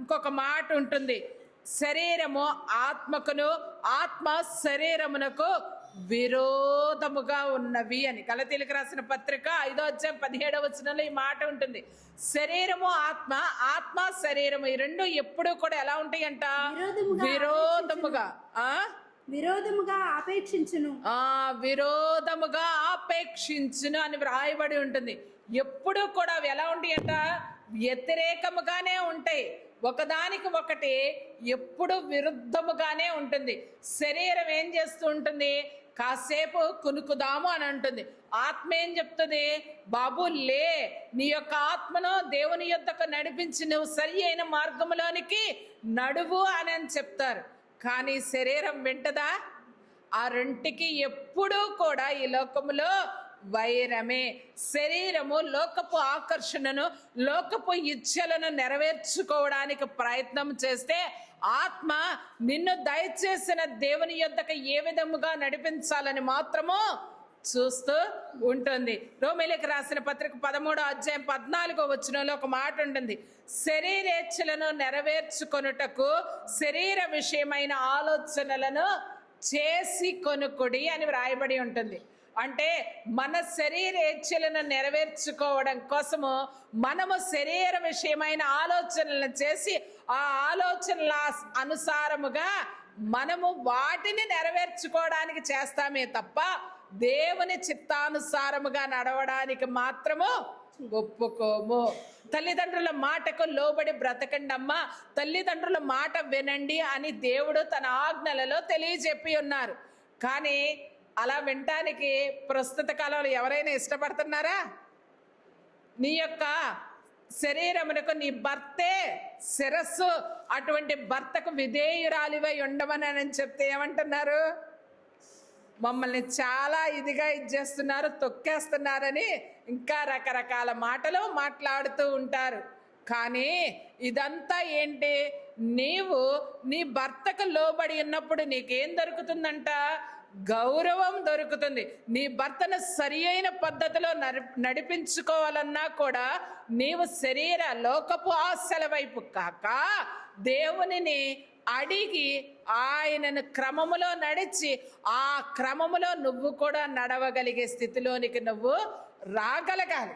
ఇంకొక మాట ఉంటుంది, శరీరము ఆత్మకును ఆత్మ శరీరమునకు విరోధముగా ఉన్నవి అని. గలతీయులకు రాసిన పత్రిక 5:17 ఈ మాట ఉంటుంది. శరీరము ఆత్మ, ఆత్మ శరీరము, ఈ రెండు ఎప్పుడు కూడా ఎలా ఉంటాయి అంట? విరోధముగా విరోధముగా ఆపేక్షించును అని వ్రాయబడి ఉంటుంది. ఎప్పుడు కూడా అవి ఎలా ఉంటాయి అంట? వ్యతిరేకముగానే ఉంటాయి. ఒకదానికి ఒకటి ఎప్పుడు విరుద్ధముగానే ఉంటుంది. శరీరం ఏం చేస్తూ ఉంటుంది? కాసేపు కునుకుదాము అని అంటుంది. ఆత్మ ఏం చెప్తుంది? బాబు లే, నీ యొక్క ఆత్మను దేవుని యొద్దకు నడిపించి నువ్వు సరి అయిన మార్గంలోనికి నడువు అని చెప్తారు. కానీ శరీరం వింటదా? ఆ రెంటికి ఎప్పుడూ కూడా ఈ లోకములో వైరమే. శరీరము లోకపు ఆకర్షణను, లోకపు ఇచ్ఛలను నెరవేర్చుకోవడానికి ప్రయత్నం చేస్తే, ఆత్మ నిన్ను దయచేసిన దేవుని యొద్దకు ఏ విధముగా నడిపించాలని మాత్రము చూస్తూ ఉంటుంది. రోమీయులకు రాసిన పత్రిక 13:14 ఒక మాట ఉంటుంది, శరీరేచ్ఛలను నెరవేర్చుకొనుటకు శరీర విషయమైన ఆలోచనలను చేసి కొనుకుడి అని వ్రాయబడి ఉంటుంది. అంటే మన శరీరేచ్ఛలను నెరవేర్చుకోవడం కోసము మనము శరీర విషయమైన ఆలోచనలను చేసి, ఆ ఆలోచనల అనుసారముగా మనము వాటిని నెరవేర్చుకోవడానికి చేస్తామే తప్ప దేవుని చిత్తానుసారముగా నడవడానికి మాత్రము ఒప్పుకోము. తల్లిదండ్రుల మాటకు లోబడి బ్రతకండి అమ్మా, తల్లిదండ్రుల మాట వినండి అని దేవుడు తన ఆజ్ఞలలో తెలియజెప్పి ఉన్నారు. కానీ అలా వినటానికి ప్రస్తుత కాలంలో ఎవరైనా ఇష్టపడుతున్నారా? నీ యొక్క శరీరమునకు నీ భర్తే శిరస్సు, అటువంటి భర్తకు విధేయురాలివై ఉండమని చెప్తే ఏమంటున్నారు? మమ్మల్ని చాలా ఇదిగా ఇచ్చేస్తున్నారు, తొక్కేస్తున్నారని ఇంకా రకరకాల మాటలు మాట్లాడుతూ ఉంటారు. కానీ ఇదంతా ఏంటి? నీవు నీ భర్తకు లోబడి ఉన్నప్పుడు నీకేం దొరుకుతుందంట? గౌరవం దొరుకుతుంది. నీ భర్తను సరి అయిన పద్ధతిలో నడిపించుకోవాలన్నా కూడా నీవు శరీర లోకపు ఆశల వైపు కాక దేవునిని అడిగి ఆయనను క్రమములో నడిచి, ఆ క్రమములో నువ్వు కూడా నడవగలిగే స్థితిలోనికి నువ్వు రాగలగాలి.